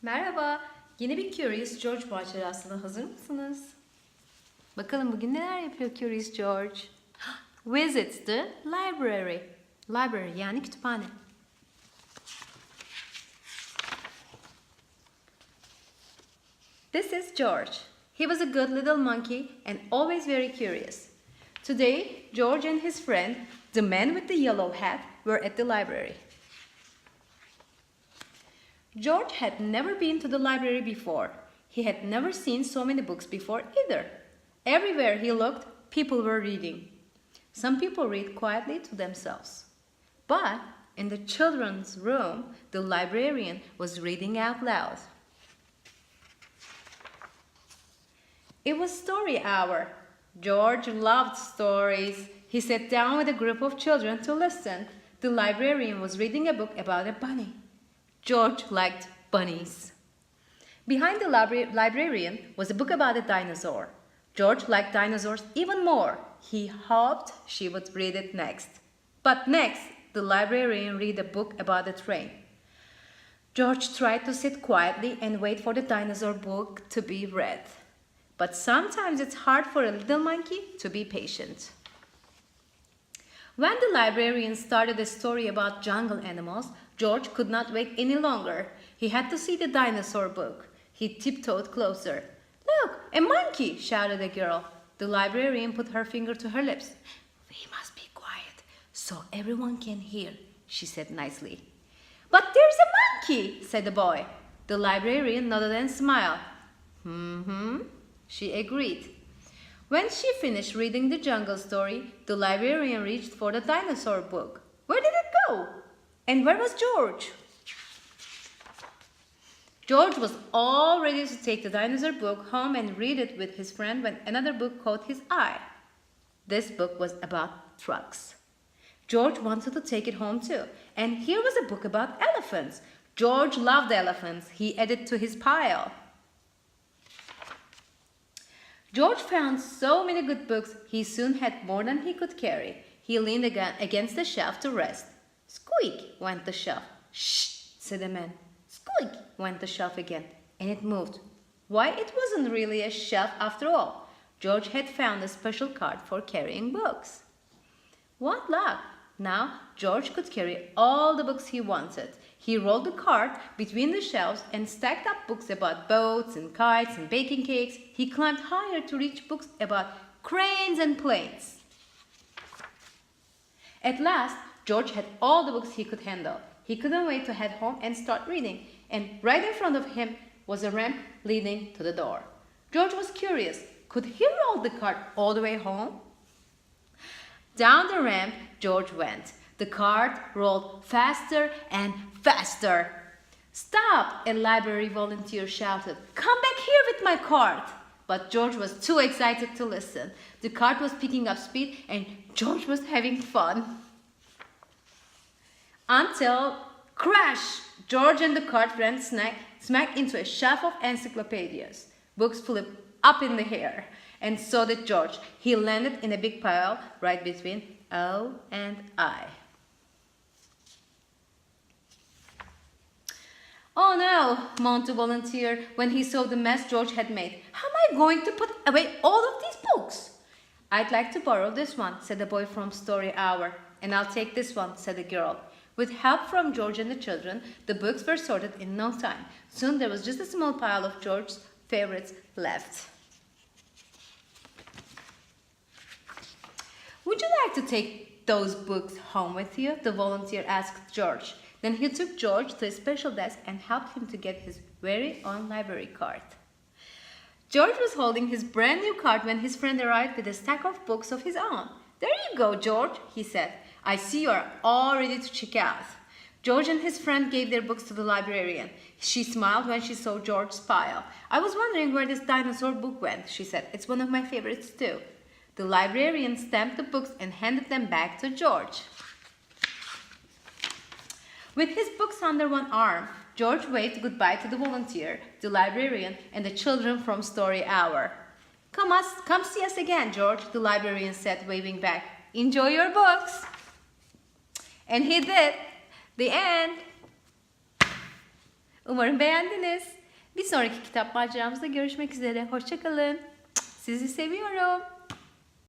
Merhaba, yeni bir Curious George macerasına hazır mısınız? Bakalım bugün neler yapıyor Curious George? Visits the library. Library yani kütüphane. This is George. He was a good little monkey and always very curious. Today, George and his friend, the man with the yellow hat, were at the library. George had never been to the library before. He had never seen so many books before either. Everywhere he looked, people were reading. Some people read quietly to themselves. But in the children's room, the librarian was reading out loud. It was story hour. George loved stories. He sat down with a group of children to listen. The librarian was reading a book about a bunny. George liked bunnies. Behind the librarian was a book about a dinosaur. George liked dinosaurs even more. He hoped she would read it next. But next, the librarian read a book about a train. George tried to sit quietly and wait for the dinosaur book to be read. But sometimes it's hard for a little monkey to be patient. When the librarian started a story about jungle animals, George could not wait any longer. He had to see the dinosaur book. He tiptoed closer. "Look, a monkey!" shouted a girl. The librarian put her finger to her lips. "We must be quiet so everyone can hear," she said nicely. "But there's a monkey," said the boy. The librarian nodded and smiled. She agreed. When she finished reading the jungle story, the librarian reached for the dinosaur book. Where did it go? And where was George? George was all ready to take the dinosaur book home and read it with his friend when another book caught his eye. This book was about trucks. George wanted to take it home too. And here was a book about elephants. George loved elephants. He added to his pile. George found so many good books, he soon had more than he could carry. He leaned against the shelf to rest. Squeak went the shelf. "Shh," said the man. Squeak went the shelf again, and it moved. Why, it wasn't really a shelf after all. George had found a special cart for carrying books. What luck! Now George could carry all the books he wanted. He rolled the cart between the shelves and stacked up books about boats and kites and baking cakes. He climbed higher to reach books about cranes and planes. At last, George had all the books he could handle. He couldn't wait to head home and start reading. And right in front of him was a ramp leading to the door. George was curious. Could he roll the cart all the way home? Down the ramp, George went. The cart rolled faster and faster. "Stop!" a library volunteer shouted. "Come back here with my cart!" But George was too excited to listen. The cart was picking up speed and George was having fun. Until, crash! George and the cart ran smack into a shelf of encyclopedias. Books flew up in the air. And so did George. He landed in a big pile right between O and I. "Oh no," moaned the volunteer when he saw the mess George had made. "How am I going to put away all of these books?" "I'd like to borrow this one," said the boy from Story Hour. "And I'll take this one," said the girl. With help from George and the children, the books were sorted in no time. Soon there was just a small pile of George's favorites left. "Would you like to take those books home with you?" the volunteer asked George. Then he took George to a special desk and helped him to get his very own library card. George was holding his brand new card when his friend arrived with a stack of books of his own. "There you go, George," he said. "I see you are all ready to check out." George and his friend gave their books to the librarian. She smiled when she saw George's pile. "I was wondering where this dinosaur book went," she said. "It's one of my favorites too." The librarian stamped the books and handed them back to George. With his books under one arm, George waved goodbye to the volunteer, the librarian, and the children from Story Hour. Come see us again, George," the librarian said, waving back. "Enjoy your books." And he did. The end. Umarım beğendiniz. Bir sonraki kitap maceramızda görüşmek üzere. Hoşça kalın. Sizi seviyorum.